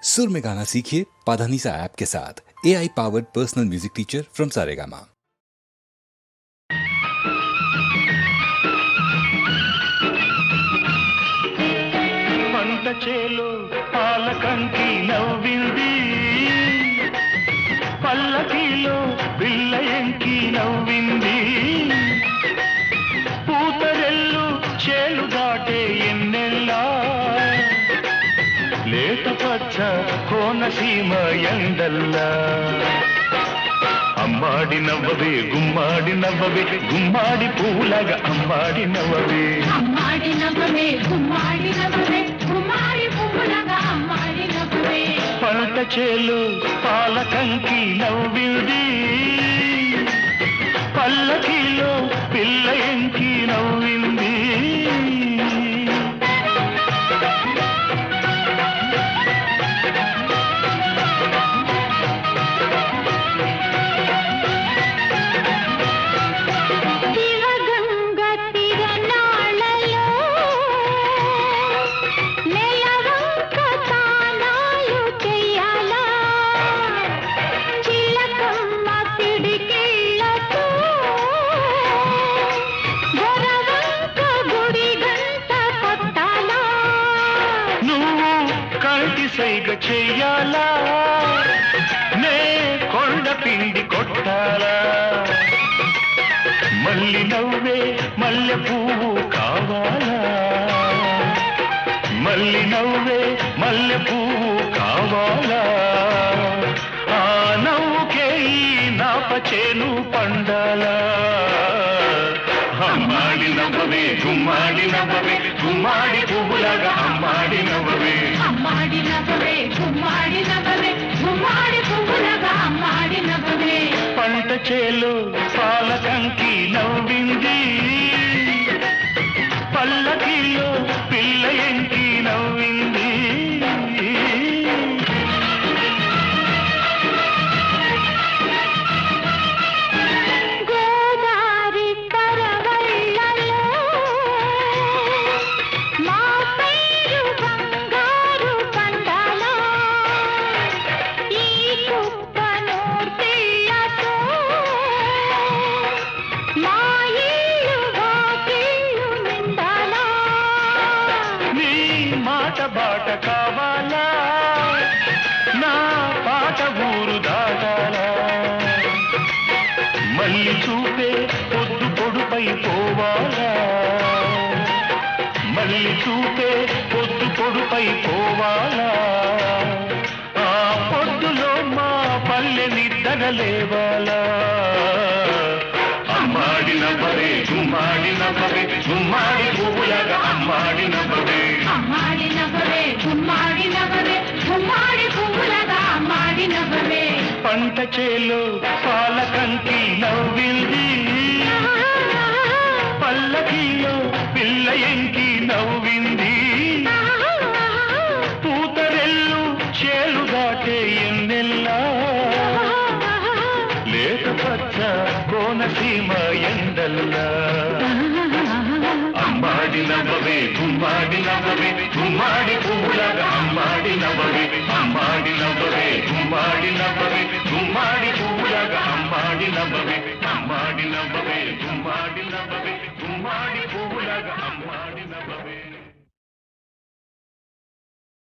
सुर में गाना सीखिए पाधानीसा ऐप के साथ। AI powered personal music teacher from Saregama. పంట చేలో పాలకంకి నవ్వింది, పల్లకిలో పిల్ల ఎంకి నవ్వింది, పూతరెల్లు చేలు దాటే ఎన్నెల్లా, లేత పచ్చ కోనసీమ ఎండల్లా. అమ్మాడి నవ్వవే గుమ్మాడి నవ్వవే, గుమ్మాడి పూలగా అమ్మాడి నవ్వవే, అమ్మాడి నవ్వవే గుమ్మాడి నవ్వవే, గుమ్మాడి పూలగా అమ్మాడి నవ్వవే. పంట చేలు పాలకంకి నవ్వింది, పల్లకిలో పిల్ల ఎంకి నవ్వింది. సైగ చెయ్యాలా, నే కొండ పిండి కొట్టాలా, మల్లి నవ్వే మల్లె పువ్వు కావాలా, మల్లి నవ్వే మల్లె పువ్వు కావాలా, ఆ నవ్వుకే ఈ నాపచేను పండాలా. అమ్మాడి నవ్వవే గుమ్మాడి నవ్వవే, గుమ్మాడి పువ్వులాగా అమ్మాడి నవ్వవే, అమ్మాడి నవ్వవే గుమ్మాడి నవ్వవే, గుమ్మాడి పూలగా అమ్మాడి నవ్వవే. పంట చేలు పాలకంకి నవ్వింది, పల్లకిలో పిల్ల ఎంకి నవ్వింది. బాట కావాలా, నా పాట ఊరు దాటాలా, మళ్ళీ చూపే పొద్దు పొడుపై పోవాలా, మళ్ళీ చూపే పొద్దు పొడుపై పోవాలా, ఆ పొద్దులో మా పల్లె నిద్దగలేవాలా. అమ్మాడి నవ్వవే గుమ్మాడి నవ్వవే, గుమ్మాడి పువ్వులాగా అమ్మాడి నవ్వవే, అమ్మాడి నవ్వవే గుమ్మాడి నవ్వవే, గుమ్మాడి పూలగా అమ్మాడి నవ్వవే. పంట చేలు పాలకంకి నవ్వింది, పల్లకిలో పిల్ల ఎంకి నవ్వింది, పూతరెల్లు చేలు దాటే ఎన్నెల్లా, లేత పచ్చ కోనసీమ ఎండల్లా. అమ్మాడి నవ్వవే గుమ్మాడి నవ్వవే, గుమ్మాడి పువ్వులాగా అమ్మాడి నవ్వవే, అమ్మాడి నవ్వవే గుమ్మాడి నవ్వవే.